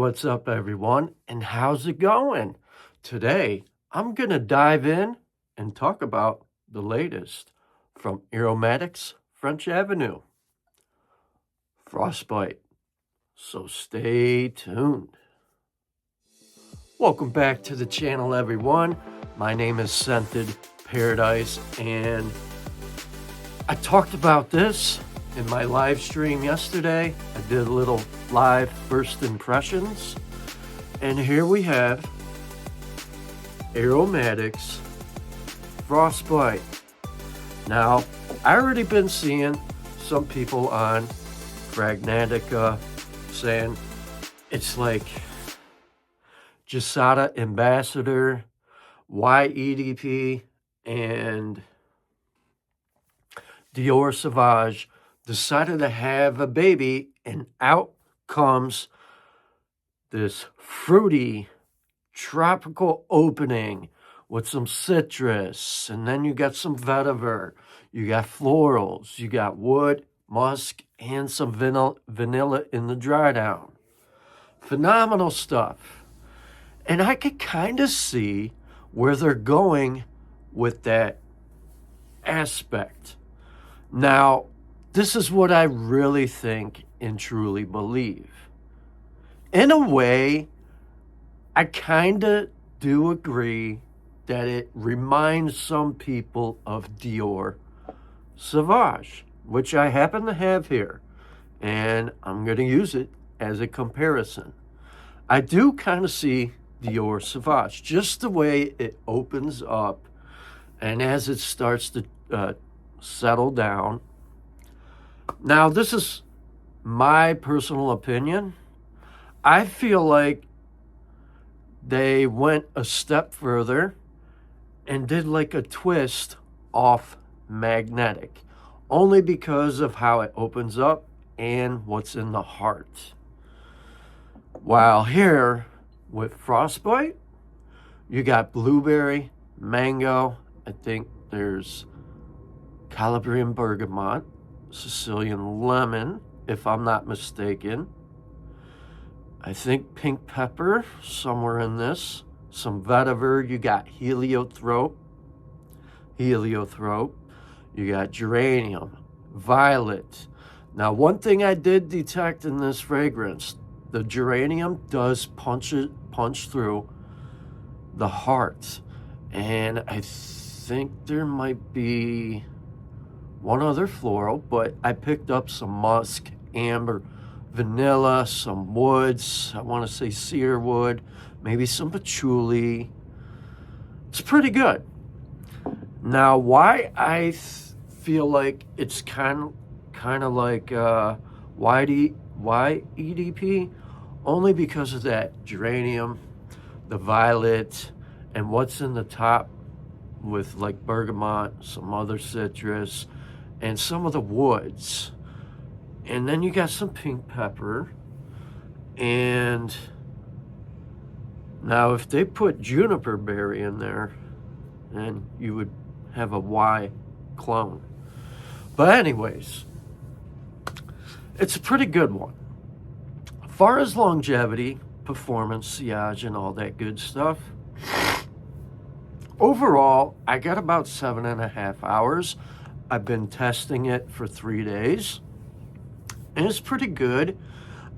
what's up, everyone, and how's it going? Today, I'm going to dive in and talk about the latest from Aromatix French Avenue Frostbite. So stay tuned. Welcome back to the channel, everyone. My name is Scented Paradise, and I talked about this in my live stream yesterday. I did a little live first impressions, and here we have Aromatix Frostbite. Now, I already been seeing some people on Fragnatica saying it's like Gisada Ambassador, Y EDP, and Dior Sauvage decided to have a baby, and out comes this fruity tropical opening with some citrus, and then you got some vetiver, you got florals, you got wood, musk, and some vanilla in the dry down. Phenomenal stuff. And I could kind of see where they're going with that aspect. Now, this is what I really think and truly believe. In a way, I kind of do agree that it reminds some people of Dior Sauvage, which I happen to have here, and I'm going to use it as a comparison. I do kind of see Dior Sauvage, just the way it opens up, and as it starts to settle down. Now, this is my personal opinion. I feel like they went a step further and did like a twist off magnetic, only because of how it opens up and what's in the heart. While here with Frostbite, you got blueberry, mango, I think there's Calabrian bergamot, Sicilian lemon, if I'm not mistaken. I think pink pepper, somewhere in this. Some vetiver, you got heliotrope. You got geranium, violet. Now, one thing I did detect in this fragrance, the geranium does punch through the heart. And I think there might be one other floral, but I picked up some musk, amber, vanilla, some woods. I want to say cedar wood, maybe some patchouli. It's pretty good. Now, why I feel like it's kind of like Y EDP, only because of that geranium, the violet, and what's in the top with like bergamot, some other citrus, and some of the woods. And then you got some pink pepper. And now if they put juniper berry in there, then you would have a Y clone. But anyways, it's a pretty good one. As far as longevity, performance, sillage, and all that good stuff, overall, I got about 7.5 hours. I've been testing it for 3 days, and it's pretty good.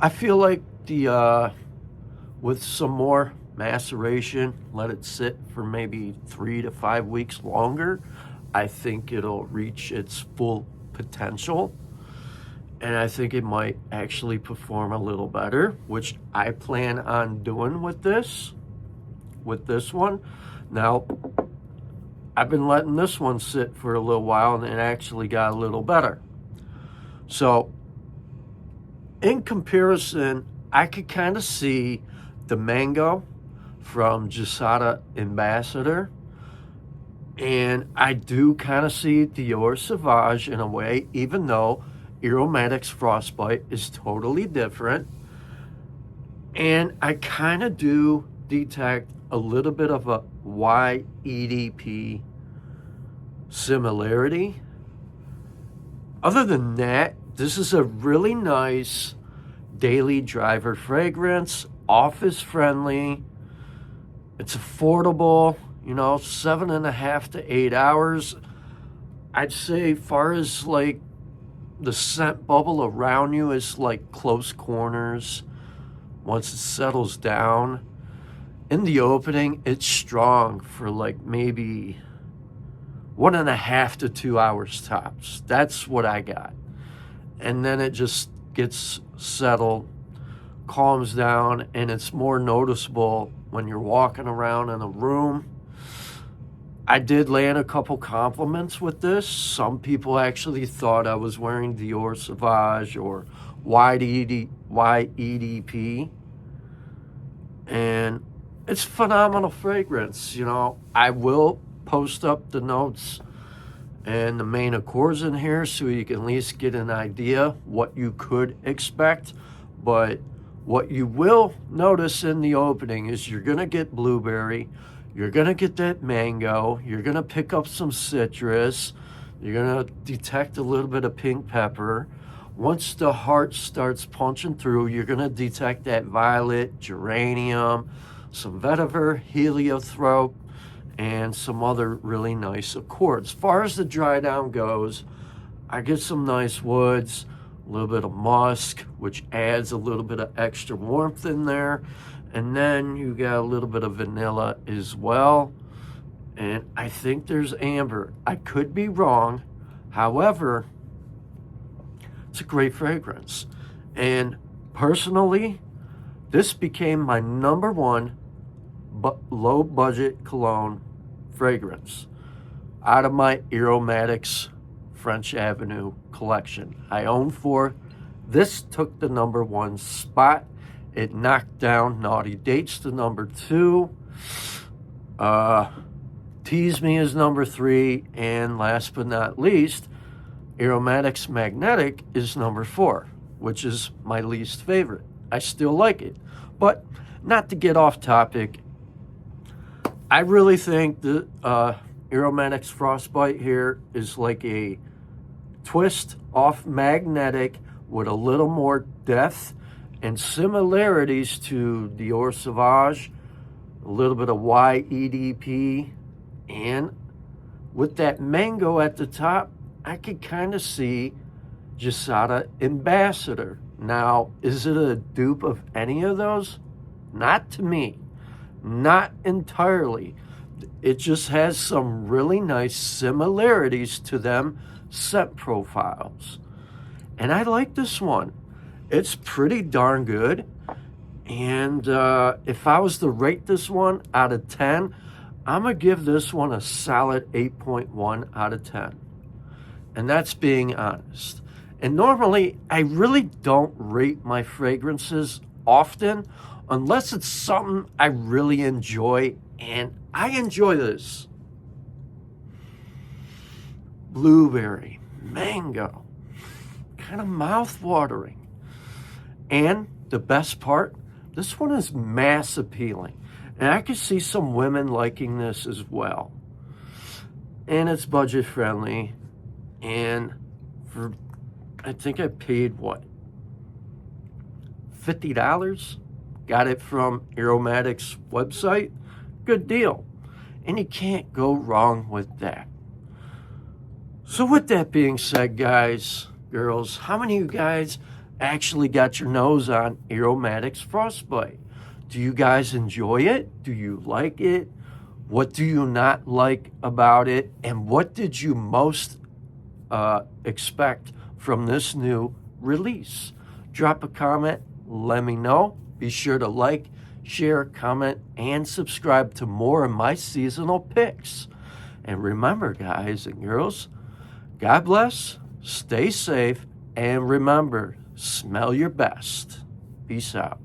I feel like with some more maceration, let it sit for maybe 3 to 5 weeks longer, I think it'll reach its full potential. And I think it might actually perform a little better, which I plan on doing with this one. Now, I've been letting this one sit for a little while, and it actually got a little better. So, in comparison, I could kind of see the mango from Gisada Ambassador, and I do kind of see Dior Sauvage in a way, even though Aromatix Frostbite is totally different. And I kind of do detect a little bit of a Y EDP similarity. Other than that, this is a really nice daily driver fragrance. office friendly. It's affordable, 7.5 to 8 hours. I'd say far as like the scent bubble around you is like close corners. Once it settles down, in the opening, it's strong for like maybe 1.5 to 2 hours tops. That's what I got. And then it just gets settled, calms down, and it's more noticeable when you're walking around in a room. I did land a couple compliments with this. Some people actually thought I was wearing Dior Sauvage or Y EDP. And it's phenomenal fragrance. I will post up the notes and the main accords in here so you can at least get an idea what you could expect. But what you will notice in the opening is you're going to get blueberry, you're going to get that mango, you're going to pick up some citrus, you're going to detect a little bit of pink pepper. Once the heart starts punching through, you're going to detect that violet, geranium, some vetiver, heliotrope, and some other really nice accords. As far as the dry down goes, I get some nice woods, a little bit of musk, which adds a little bit of extra warmth in there. And then you got a little bit of vanilla as well. And I think there's amber. I could be wrong. However, it's a great fragrance. And personally, this became my number one low budget cologne fragrance out of my Aromatix French Avenue collection. I own 4. This took the number 1 spot. It knocked down Naughty Dates to number 2. Tease Me is number 3. And last but not least, Aromatix Magnetic is number 4, which is my least favorite. I still like it. But not to get off topic, I really think the Aromatix Frostbite here is like a twist off Magnetic with a little more depth and similarities to Dior Sauvage, a little bit of Y EDP, and with that mango at the top, I could kind of see Gisada Ambassador. Now, is it a dupe of any of those? Not to me. Not entirely. It just has some really nice similarities to them scent profiles. And I like this one. It's pretty darn good. And if I was to rate this one out of 10, I'm going to give this one a solid 8.1 out of 10. And that's being honest. And normally, I really don't rate my fragrances often unless it's something I really enjoy, and I enjoy this. Blueberry, mango, kind of mouth-watering. And the best part, this one is mass appealing. And I could see some women liking this as well. And it's budget friendly. And I think I paid, what, $50? Got it from Aromatix website. Good deal. And you can't go wrong with that. So with that being said, guys, girls, how many of you guys actually got your nose on Aromatix Frostbite? Do you guys enjoy it? Do you like it? What do you not like about it? And what did you most expect from this new release? Drop a comment, let me know. Be sure to like, share, comment, and subscribe to more of my seasonal picks. And remember, guys and girls, God bless, stay safe, and remember, smell your best. Peace out.